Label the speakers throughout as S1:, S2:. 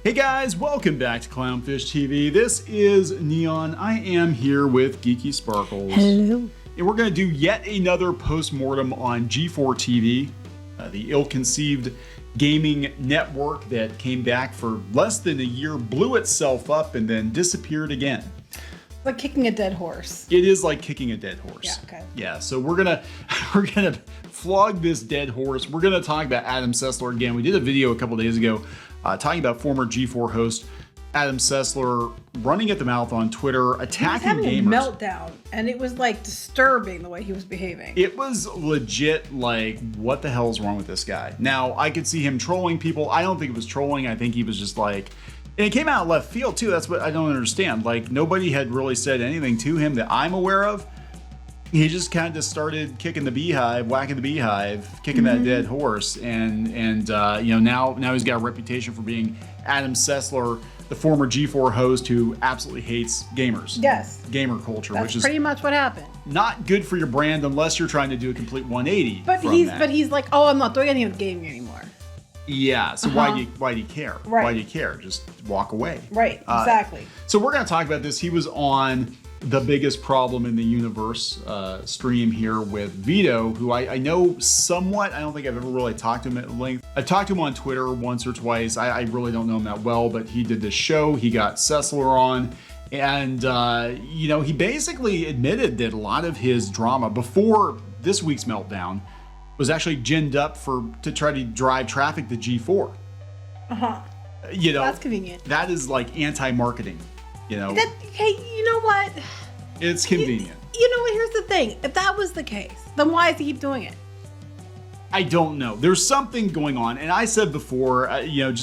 S1: Hey guys, welcome back to Clownfish TV. This is Neon. I am here with Geeky Sparkles.
S2: Hello.
S1: And we're going to do yet another post-mortem on G4TV, the ill-conceived gaming network that came back for less than a year, blew itself up, and then disappeared again.
S2: Like kicking a dead horse.
S1: It is like kicking a dead horse.
S2: Yeah, okay.
S1: Yeah, so we're gonna flog this dead horse. We're gonna talk about Adam Sessler again. We did a video a couple days ago talking about former G4 host Adam Sessler running at the mouth on Twitter, attacking
S2: he was having
S1: gamers.
S2: a meltdown, and it was like disturbing the way he was behaving.
S1: It was legit like, what the hell is wrong with this guy? Now, I could see him trolling people. I don't think it was trolling. I think he was just like, and it came out of left field too. That's what I don't understand. Like, nobody had really said anything to him that I'm aware of. He just kind of just started kicking the beehive, whacking the beehive, kicking that dead horse, and you know, now he's got a reputation for being Adam Sessler, the former G4 host who absolutely hates gamers.
S2: Yes.
S1: Gamer culture,
S2: That's
S1: which is
S2: pretty much what happened.
S1: not good for your brand unless you're trying to do a complete 180.
S2: But he's like, oh, I'm not doing anything with gaming anymore.
S1: Yeah. So why do you care?
S2: Right.
S1: Why do you care? Just walk away.
S2: Right. Exactly.
S1: So we're going to talk about this. He was on The Biggest Problem in the Universe stream here with Vito, who I know somewhat. I don't think I've ever really talked to him at length. I talked to him on Twitter once or twice. I really don't know him that well, but he did this show. He got Sessler on. And, you know, he basically admitted that a lot of his drama before this week's meltdown was actually ginned up to try to drive traffic to G4. You know,
S2: That's convenient.
S1: That is like anti-marketing, you know.
S2: Hey, you know what?
S1: It's convenient.
S2: You know what? Here's the thing. If that was the case, then why does he keep doing it?
S1: I don't know. There's something going on. And I said before, you know,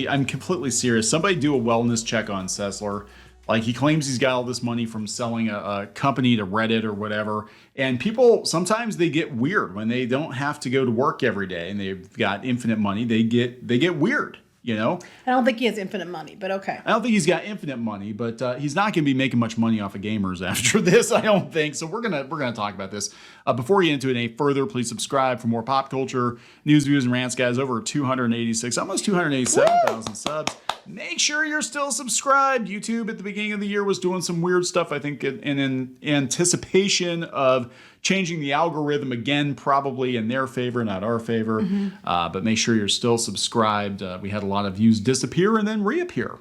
S1: I'm completely serious. Somebody do a wellness check on Sessler. Like, he claims he's got all this money from selling a company to Reddit or whatever. And people, sometimes they get weird when they don't have to go to work every day and they've got infinite money. They get weird, you know?
S2: I don't think he has infinite money, but okay.
S1: I don't think he's got infinite money, but he's not going to be making much money off of gamers after this, I don't think. So we're gonna talk about this. Before we get into it any further, please subscribe for more pop culture news, views, and rants, guys. Over 286, almost 287,000 subs. Make sure you're still subscribed. YouTube at the beginning of the year was doing some weird stuff, I think, in anticipation of changing the algorithm again, probably in their favor, not our favor. But make sure you're still subscribed. We had a lot of views disappear and then reappear.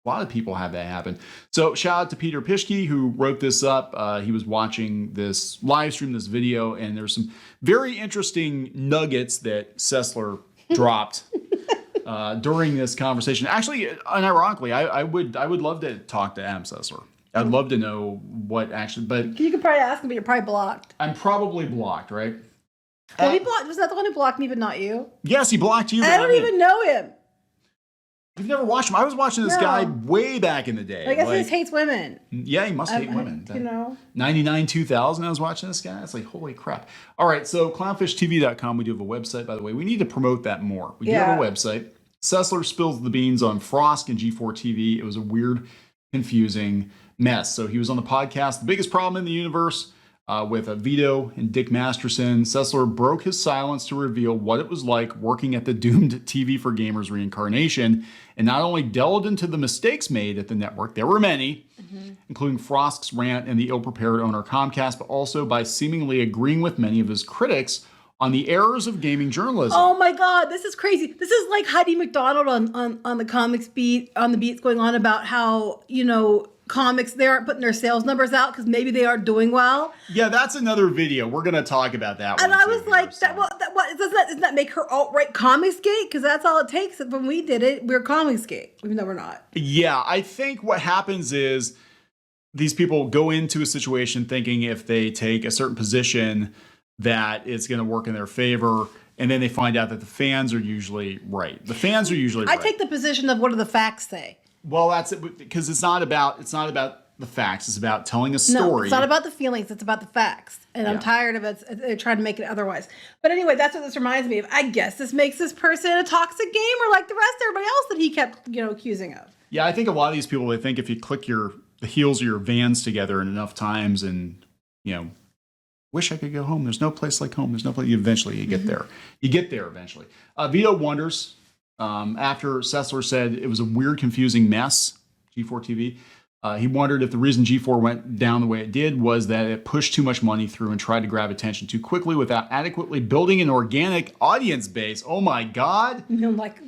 S1: A lot of people have that happen. So shout out to Peter Pischke, who wrote this up. He was watching this live stream, this video, and there's some very interesting nuggets that Sessler dropped during this conversation. Actually, unironically, I would love to talk to Adam Sessler. I'd love to know what actually, but
S2: You could probably ask him, but you're probably blocked.
S1: I'm probably blocked, right?
S2: Well, he blocked. Was that the one who blocked me, but not you?
S1: Yes, he blocked you.
S2: I don't even know him.
S1: You've never watched him. I was watching this guy way back in the day.
S2: I guess he just hates women.
S1: Yeah, he must hate women.
S2: You know.
S1: 99, 2000, I was watching this guy. It's like, holy crap. All right, so clownfishtv.com, we do have a website, by the way. We need to promote that more. We do have a website. Sessler spills the beans on Frosk and G4TV. It was a weird, confusing mess. So he was on the podcast, The Biggest Problem in the Universe, with Vito and Dick Masterson. Sessler broke his silence to reveal what it was like working at the doomed TV for Gamers reincarnation, and not only delved into the mistakes made at the network, there were many, including Frosk's rant and the ill-prepared owner Comcast, but also by seemingly agreeing with many of his critics on the errors of gaming journalism.
S2: Oh my God, this is crazy. This is like Heidi McDonald on the comics beat, on the beats going on about how, you know, comics, they aren't putting their sales numbers out because maybe they aren't doing well.
S1: Yeah, that's another video. We're going to talk about that one.
S2: And I was like, doesn't that make her alt-right comicsgate? Because that's all it takes. When we did it, we're comicsgate, even though we're not.
S1: Yeah, I think what happens is these people go into a situation thinking if they take a certain position that it's going to work in their favor, and then they find out that the fans are usually right. The fans are usually right.
S2: I take the position of what do the facts say?
S1: Well, that's it, because it's not about the facts. It's about telling a story.
S2: No, it's not about the feelings. It's about the facts. And I'm tired of it. They're trying to make it otherwise. But anyway, that's what this reminds me of. I guess this makes this person a toxic gamer like the rest of everybody else that he kept, you know, accusing of. Yeah,
S1: I think a lot of these people, they think if you click the heels of your Vans together enough times and, you know, wish I could go home. There's no place like home. There's no place. Eventually, you get there. You get there eventually. Vito wonders after Sessler said it was a weird, confusing mess, G4TV. He wondered if the reason G4 went down the way it did was that it pushed too much money through and tried to grab attention too quickly without adequately building an organic audience base. Oh my God.
S2: Like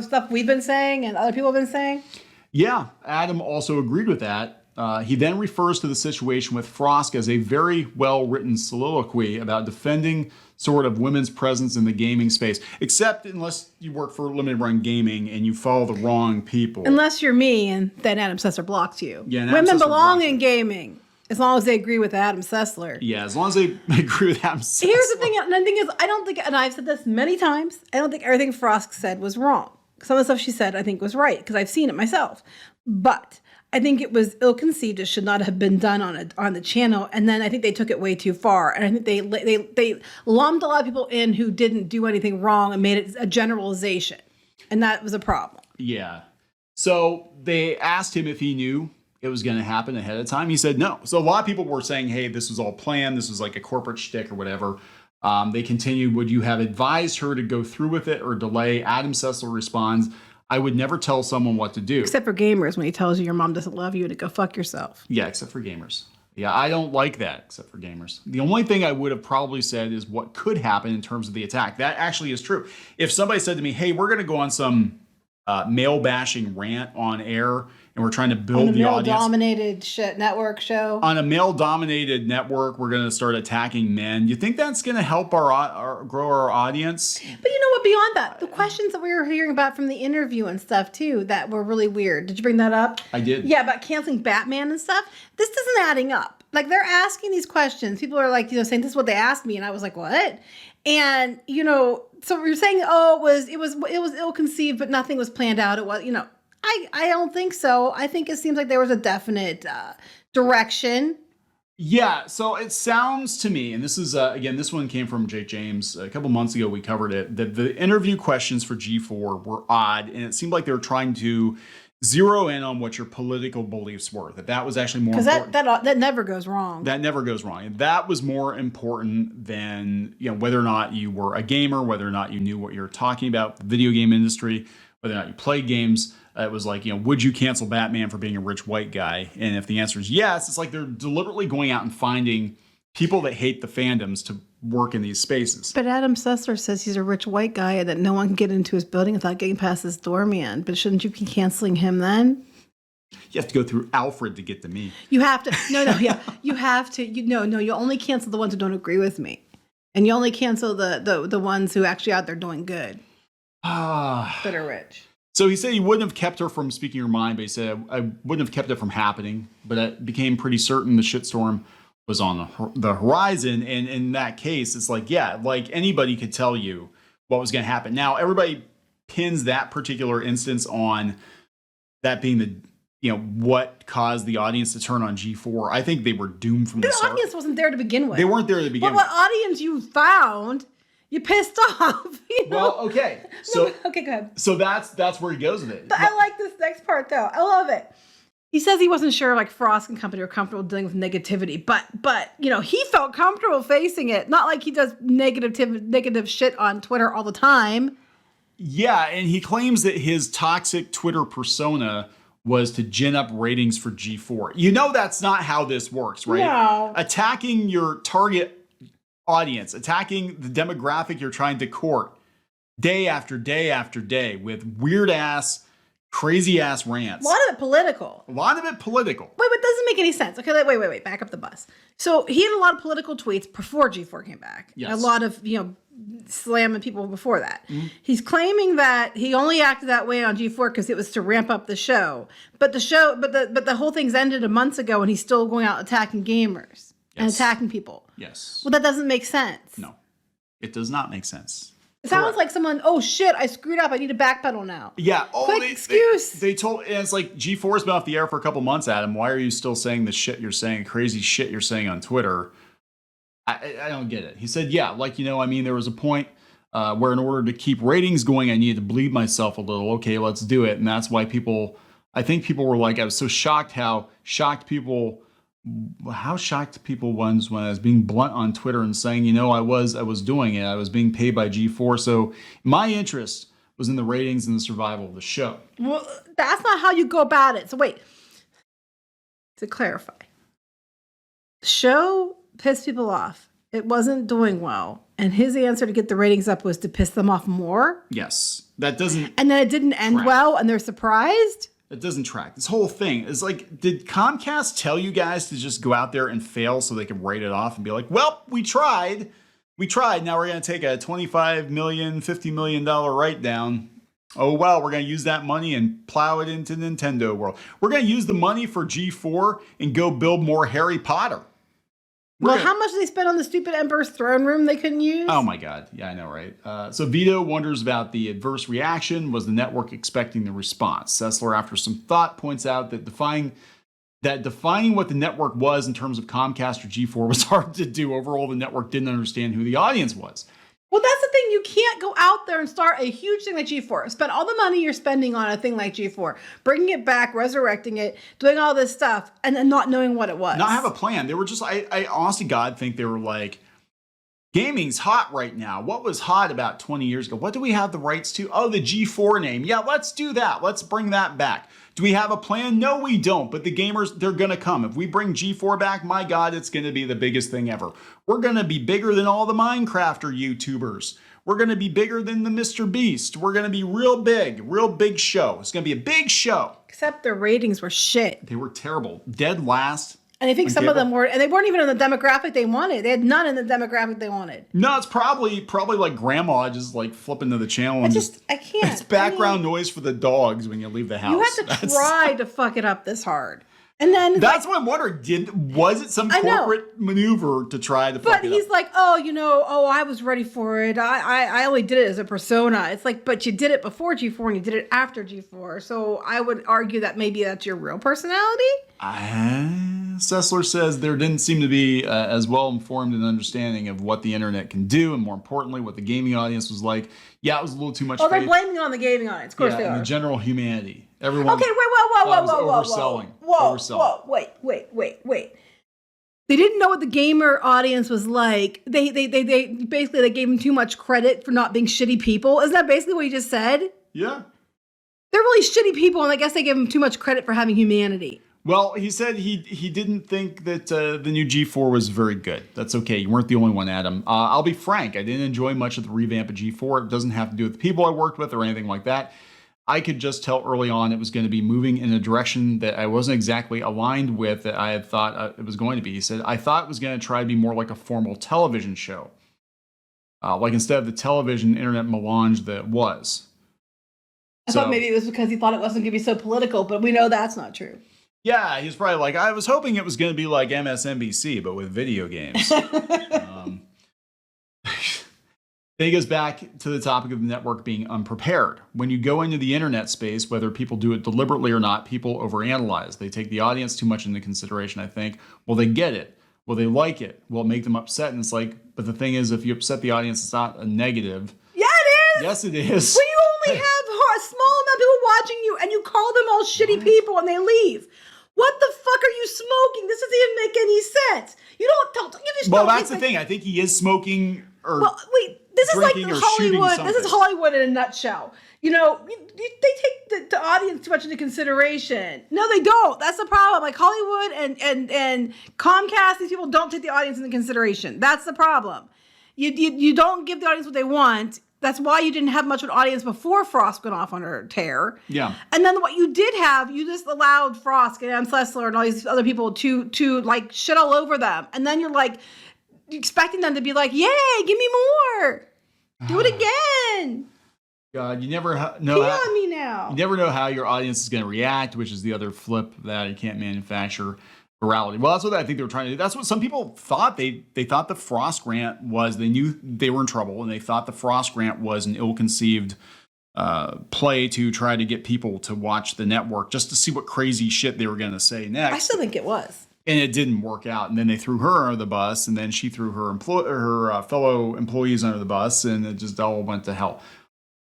S2: stuff we've been saying and other people have been saying.
S1: Yeah, Adam also agreed with that. He then refers to the situation with Frosk as a very well-written soliloquy about defending sort of women's presence in the gaming space, except unless you work for limited run gaming and you follow the wrong people.
S2: Unless you're me, and then Adam Sessler blocks you.
S1: Yeah,
S2: women belong in gaming as long as they agree with Adam Sessler.
S1: Yeah, as long as they agree with Adam Sessler.
S2: Here's the thing, and the thing is, I don't think, and I've said this many times, I don't think everything Frosk said was wrong. Some of the stuff she said I think was right because I've seen it myself, but I think it was ill-conceived. It should not have been done on the channel, and then I think they took it way too far. And I think they lumped a lot of people in who didn't do anything wrong and made it a generalization, and that was a problem.
S1: Yeah. So they asked him if he knew it was going to happen ahead of time. He said no. So a lot of people were saying, "Hey, this was all planned. This was like a corporate shtick or whatever." They continued, "Would you have advised her to go through with it or delay?" Adam Sessler responds, "I would never tell someone what to do."
S2: Except for gamers, when he tells you your mom doesn't love you to go fuck yourself.
S1: Yeah, except for gamers. Yeah, I don't like that, except for gamers. The only thing I would have probably said is what could happen in terms of the attack. That actually is true. If somebody said to me, "Hey, we're going to go on some male bashing rant on air, and we're trying to build the audience."
S2: Male-dominated network show.
S1: On a male-dominated network, we're going to start attacking men. You think that's going to help our grow our audience?
S2: But you know what? Beyond that, the questions that we were hearing about from the interview and stuff too, that were really weird. Did you bring that up?
S1: I did.
S2: Yeah, about canceling Batman and stuff. This isn't adding up. Like they're asking these questions. People are like, saying this is what they asked me, and I was like, what? And so you're saying, oh, it was ill-conceived, but nothing was planned out. It was, I don't think so. I think it seems like there was a definite direction.
S1: Yeah, so it sounds to me, and this is, again, this one came from Jake James. A couple months ago, we covered it, that the interview questions for G4 were odd, and it seemed like they were trying to zero in on what your political beliefs were, that was actually more important.
S2: Because that never goes wrong.
S1: That never goes wrong. And that was more important than, whether or not you were a gamer, whether or not you knew what you were talking about, the video game industry, whether or not you played games. It was like, would you cancel Batman for being a rich white guy? And if the answer is yes, it's like they're deliberately going out and finding people that hate the fandoms to work in these spaces.
S2: But Adam Sessler says he's a rich white guy and that no one can get into his building without getting past his doorman. But shouldn't you be canceling him then?
S1: You have to go through Alfred to get to me.
S2: You have to. Yeah. You have to. You only cancel the ones who don't agree with me. And you only cancel the ones who actually out there doing good. That are rich.
S1: So he said he wouldn't have kept her from speaking her mind, but he said, I wouldn't have kept it from happening. But it became pretty certain the shitstorm was on the horizon. And in that case, it's like, yeah, like anybody could tell you what was going to happen. Now, everybody pins that particular instance on that being what caused the audience to turn on G4. I think they were doomed from the start.
S2: The audience wasn't there to begin with.
S1: They weren't there to begin with.
S2: But what audience you found, you pissed off.
S1: Well, okay. So
S2: okay, go ahead.
S1: So that's where he goes with it.
S2: But I like this next part though. I love it. He says he wasn't sure like Frosk and company were comfortable dealing with negativity, but he felt comfortable facing it. Not like he does negative shit on Twitter all the time.
S1: Yeah, and he claims that his toxic Twitter persona was to gin up ratings for G4. That's not how this works, right?
S2: No.
S1: Attacking your target audience, attacking the demographic you're trying to court day after day after day with weird ass, crazy ass rants.
S2: A lot of it political.
S1: Wait, but
S2: it doesn't make any sense. Okay, wait, back up the bus. So he had a lot of political tweets before G4 came back.
S1: Yes.
S2: A lot of, slamming people before that. Mm-hmm. He's claiming that he only acted that way on G4 because it was to ramp up the show. But the whole thing's ended a month ago and he's still going out attacking gamers and attacking people.
S1: Yes.
S2: Well, that doesn't make sense.
S1: No, it does not make sense.
S2: It sounds like someone, oh shit, I screwed up. I need to backpedal now.
S1: Yeah.
S2: Quick excuse.
S1: They told, and it's like G4's been off the air for a couple months, Adam. Why are you still saying the shit you're saying, crazy shit you're saying on Twitter? I don't get it. He said, yeah, there was a point where in order to keep ratings going, I needed to bleed myself a little. Okay, let's do it. And that's why I think people were like, I was so shocked how shocked people was when I was being blunt on Twitter and saying, I was doing it. I was being paid by G4. So my interest was in the ratings and the survival of the show.
S2: Well, that's not how you go about it. So wait, to clarify, the show pissed people off. It wasn't doing well. And his answer to get the ratings up was to piss them off more.
S1: Yes. That doesn't.
S2: And then it didn't end well and they're surprised.
S1: It doesn't track. This whole thing is like, did Comcast tell you guys to just go out there and fail so they could write it off and be like, well, we tried. We tried. Now we're going to take a $25 million, $50 million write down. Oh, well, we're going to use that money and plow it into Nintendo World. We're going to use the money for G4 and go build more Harry Potter.
S2: How much did they spend on the stupid Emperor's Throne Room they couldn't use?
S1: Oh, my God. Yeah, I know, right? So Vito wonders about the adverse reaction. Was the network expecting the response? Sessler, after some thought, points out that defining what the network was in terms of Comcast or G4 was hard to do. Overall, the network didn't understand who the audience was.
S2: Well, that's the thing. You can't go out there and start a huge thing like G4. Spend all the money you're spending on a thing like G4, bringing it back, resurrecting it, doing all this stuff, and then not knowing what it was.
S1: Not have a plan. They were just, I honest to God think they were like, gaming's hot right now. What was hot about 20 years ago? What do we have the rights to? Oh, the G4 name. Yeah, let's do that. Let's bring that back. Do we have a plan? No, we don't. But the gamers, they're going to come. If we bring G4 back, my God, it's going to be the biggest thing ever. We're going to be bigger than all the Minecrafter YouTubers. We're going to be bigger than the Mr. Beast. We're going to be real big show. It's going to be a big show.
S2: Except their ratings were shit.
S1: They were terrible. Dead last.
S2: And I think some of them were, and they weren't even in the demographic they wanted. They had none in the demographic they wanted.
S1: No, it's probably like grandma just like flipping to the channel and
S2: I can't.
S1: It's background noise for the dogs when you leave the house.
S2: You have to try to fuck it up this hard. And then
S1: that's what I'm wondering. Was it some corporate maneuver to try to fuck it up?
S2: But he's like, I was ready for it. I only did it as a persona. It's like, but you did it before G4 and you did it after G4. So I would argue that maybe that's your real personality.
S1: Sessler says there didn't seem to be as well informed and understanding of what the internet can do, and more importantly, what the gaming audience was like. Yeah, it was a little too much.
S2: Oh, they're blaming it on the gaming audience. Of course they are.
S1: And the general humanity. Everyone.
S2: Okay, whoa. Wait. They didn't know what the gamer audience was like. They basically gave them too much credit for not being shitty people. Isn't that basically what you just said?
S1: Yeah.
S2: They're really shitty people, and I guess they gave them too much credit for having humanity.
S1: Well, he said he didn't think that the new G4 was very good. That's okay. You weren't the only one, Adam. I'll be frank. I didn't enjoy much of the revamp of G4. It doesn't have to do with the people I worked with or anything like that. I could just tell early on it was going to be moving in a direction that I wasn't exactly aligned with that I had thought it was going to be. He said, I thought it was going to try to be more like a formal television show. Like instead of the television internet melange that it was.
S2: I thought maybe it was because he thought it wasn't going to be so political, but we know that's not true.
S1: Yeah, he's probably like, I was hoping it was going to be like MSNBC, but with video games. Then he goes back to the topic of the network being unprepared. When you go into the internet space, whether people do it deliberately or not, people overanalyze. They take the audience too much into consideration, I think. Will they get it? Will they like it? Will it make them upset? And it's like, but the thing is, if you upset the audience, it's not a negative.
S2: Yeah, it is.
S1: Yes, it is.
S2: When you only have a small amount of people watching you and you call them all shitty people and they leave. What the fuck are you smoking? This doesn't even make any sense. You just
S1: Well, that's the thing. I think he is smoking or
S2: this is like Hollywood. This is
S1: something.
S2: Hollywood in a nutshell. You know, they take the audience too much into consideration. No, they don't. That's the problem. Like Hollywood and Comcast, these people don't take the audience into consideration. That's the problem. You don't give the audience what they want. That's why you didn't have much of an audience before Frosk went off on her tear.
S1: Yeah.
S2: And then what you did have, you just allowed Frosk and Sessler and all these other people to like shit all over them. And then you're like expecting them to be like, yay, give me more. Do it again.
S1: God, you never know.
S2: Pee on me now.
S1: You never know how your audience is going to react, which is the other flip of that. You can't manufacture virality. Well, that's what I think they were trying to do. That's what some people thought. They thought the Frost rant was, they knew they were in trouble, and they thought the Frost rant was an ill-conceived play to try to get people to watch the network just to see what crazy shit they were going to say next.
S2: I still think it was. And
S1: it didn't work out. And then they threw her under the bus, and then she threw her fellow employees under the bus, and it just all went to hell.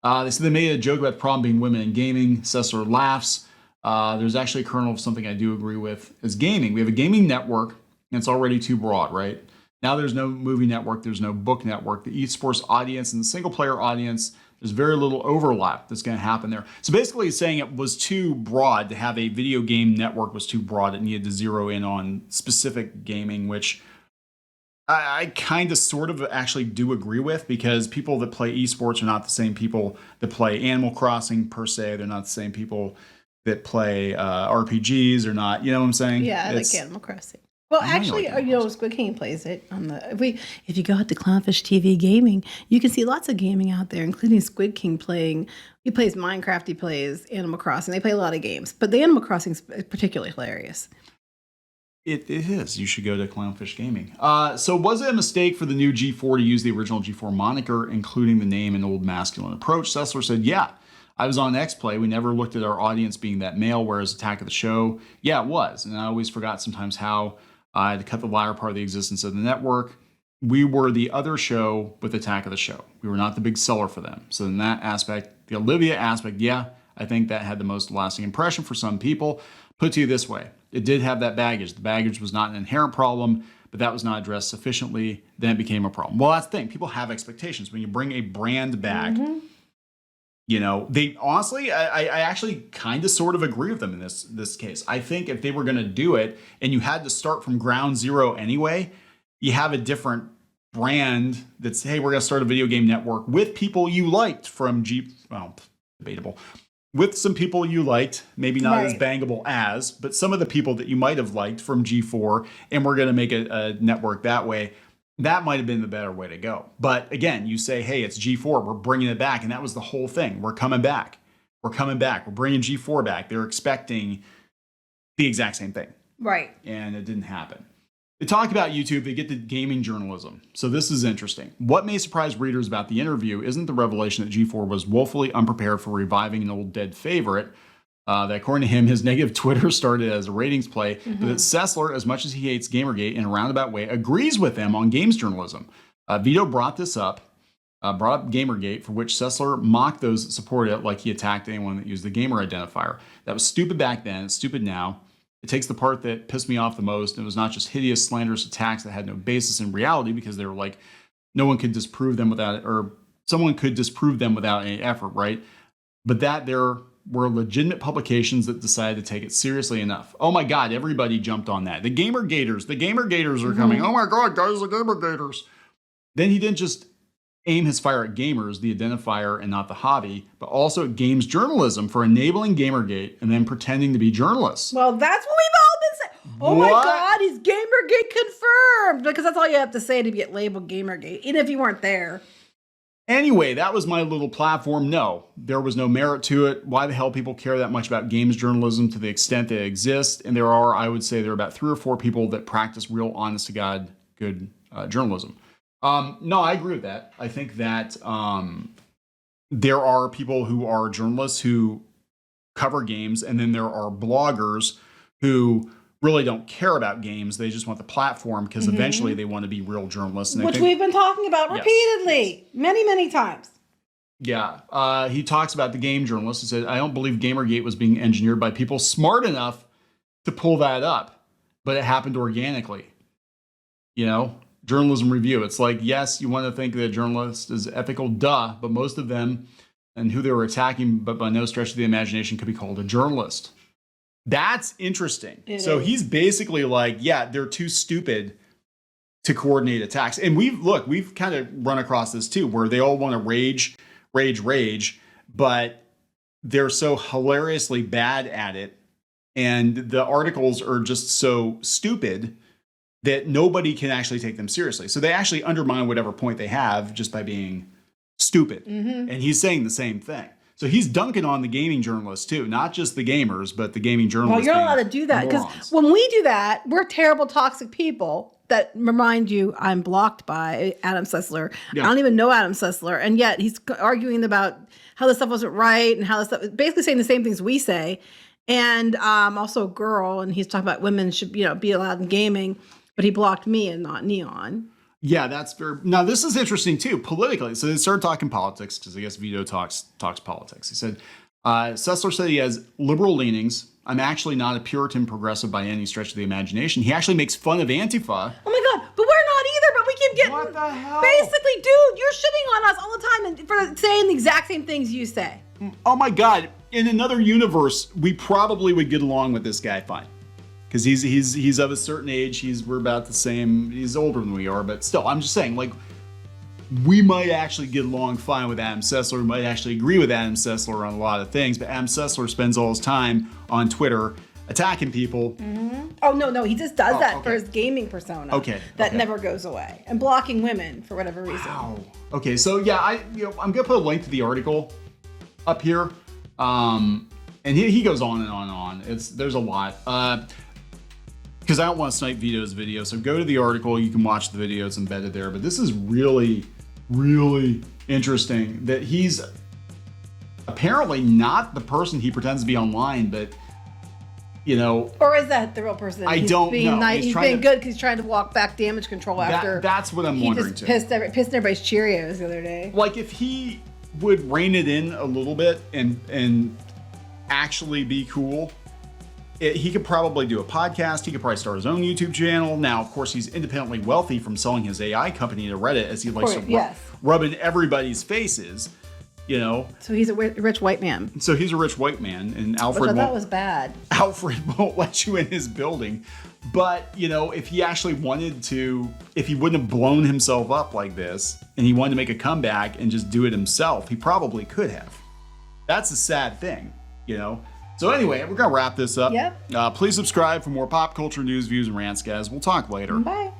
S1: They said they made a joke about the problem being women in gaming. Sessler laughs. There's actually a kernel of something I do agree with is gaming. We have a gaming network, and it's already too broad, right? Now there's no movie network. There's no book network. The esports audience and the single-player audience There's very little overlap that's going to happen there. So basically he's saying it was too broad to have a video game network was too broad. It needed to zero in on specific gaming, which I kind of sort of actually do agree with, because people that play esports are not the same people that play Animal Crossing per se. They're not the same people that play RPGs or not. You know what I'm saying?
S2: Yeah, I like Animal Crossing. Well, actually, Squid King plays it on the. If you go out to Clownfish TV gaming, you can see lots of gaming out there, including Squid King playing. He plays Minecraft. He plays Animal Crossing. They play a lot of games, but the Animal Crossing is particularly hilarious.
S1: It is. You should go to Clownfish Gaming. So was it a mistake for the new G4 to use the original G4 moniker, including the name and old masculine approach? Sessler said, yeah. I was on X-Play. We never looked at our audience being that male, whereas Attack of the Show, yeah, it was. And I always forgot sometimes how I had to cut the latter part of the existence of the network. We were the other show with Attack of the Show. We were not the big seller for them. So in that aspect, the Olivia aspect, yeah, I think that had the most lasting impression for some people. Put to you this way, it did have that baggage. The baggage was not an inherent problem, but that was not addressed sufficiently. Then it became a problem. Well, that's the thing. People have expectations. When you bring a brand back, you know, they honestly, I actually kind of sort of agree with them in this case. I think if they were going to do it and you had to start from ground zero anyway, you have a different brand that's, hey, we're going to start a video game network with people you liked from debatable. With some people you liked, maybe not as bangable as, but some of the people that you might have liked from G4, and we're going to make a network that way. That might have been the better way to go. But again, you say, hey, it's G4. We're bringing it back. And that was the whole thing. We're coming back. We're coming back. We're bringing G4 back. They're expecting the exact same thing.
S2: Right.
S1: And it didn't happen. They talk about YouTube. They get to gaming journalism. So this is interesting. What may surprise readers about the interview isn't the revelation that G4 was woefully unprepared for reviving an old dead favorite. That according to him, his negative Twitter started as a ratings play, but that Sessler, as much as he hates Gamergate in a roundabout way, agrees with him on games journalism. Vito brought up Gamergate, for which Sessler mocked those that supported it like he attacked anyone that used the gamer identifier. That was stupid back then. It's stupid now. It takes the part that pissed me off the most. It was not just hideous, slanderous attacks that had no basis in reality, because they were like, no one could disprove them without it, or someone could disprove them without any effort, right? But that there were legitimate publications that decided to take it seriously enough. Oh my God, everybody jumped on that. The Gamergaters are coming. Oh my God, guys, the Gamergaters. Then he didn't just aim his fire at gamers, the identifier and not the hobby, but also at games journalism for enabling Gamergate and then pretending to be journalists.
S2: Well, that's what we've all been saying. Oh my God, he's Gamergate confirmed. Because that's all you have to say to get labeled Gamergate, even if you weren't there.
S1: Anyway, that was my little platform. No, there was no merit to it. Why the hell people care that much about games journalism to the extent that it exists? And I would say there are about 3 or 4 people that practice real honest to God good journalism. No, I agree with that. I think that there are people who are journalists who cover games, and then there are bloggers who really don't care about games. They just want the platform because eventually they want to be real journalists. And
S2: which we've been talking about repeatedly, many, many times.
S1: Yeah. He talks about the game journalist. He said, I don't believe Gamergate was being engineered by people smart enough to pull that up, but it happened organically. You know, journalism review. It's like, yes, you want to think that a journalist is ethical, duh, but most of them and who they were attacking, but by no stretch of the imagination could be called a journalist. That's interesting. He's basically like, yeah, they're too stupid to coordinate attacks. And we've kind of run across this too, where they all want to rage, but they're so hilariously bad at it. And the articles are just so stupid that nobody can actually take them seriously. So they actually undermine whatever point they have just by being stupid. And he's saying the same thing. So he's dunking on the gaming journalists too, not just the gamers, but the gaming journalists.
S2: Well, you're not allowed to do that, because when we do that, we're terrible, toxic people that remind you I'm blocked by Adam Sessler. Yeah. I don't even know Adam Sessler, and yet he's arguing about how this stuff wasn't right and how this stuff, basically saying the same things we say. And also a girl, and he's talking about women should be allowed in gaming, but he blocked me and not Neon. Yeah,
S1: that's very. Now this is interesting too, politically. So they started talking politics because I guess Vito talks politics. He said, Sessler said he has liberal leanings. I'm actually not a Puritan progressive by any stretch of the imagination. He actually makes fun of Antifa.
S2: Oh my God, but we're not either, but we keep you get
S1: What the hell?
S2: basically, dude, you're shitting on us all the time and for saying the exact same things you say.
S1: Oh my God! In another universe, we probably would get along with this guy fine, because he's of a certain age. We're about the same. He's older than we are, but still, I'm just saying, like, we might actually get along fine with Adam Sessler. We might actually agree with Adam Sessler on a lot of things, but Adam Sessler spends all his time on Twitter attacking people.
S2: Oh no, he just does that
S1: okay.
S2: for his gaming persona.
S1: Okay,
S2: That
S1: okay.
S2: never goes away. And blocking women for whatever reason.
S1: Wow. Okay, so yeah, I'm gonna put a link to the article up here, and he goes on and on and on. There's a lot, because I don't want to snipe Vito's video. So go to the article. You can watch the video. It's embedded there. But this is really, really interesting that he's apparently not the person he pretends to be online, but.
S2: Or is that the real person?
S1: I don't know.
S2: Nice. He's being good because he's trying to walk back damage control after.
S1: That's what I'm wondering too.
S2: He just pissed everybody's Cheerios the other day.
S1: Like, if he would rein it in a little bit and actually be cool, he could probably do a podcast. He could probably start his own YouTube channel. Now, of course, he's independently wealthy from selling his AI company to Reddit, as he likes to rub in everybody's faces.
S2: So he's a rich white man.
S1: So he's a rich white man, and Alfred
S2: that was bad.
S1: Alfred won't let you in his building. But, if he actually wanted to, if he wouldn't have blown himself up like this, and he wanted to make a comeback and just do it himself, he probably could have. That's a sad thing, So anyway, we're going to wrap this up.
S2: Yep.
S1: Please subscribe for more pop culture news, views, and rants, guys. We'll talk later.
S2: Bye.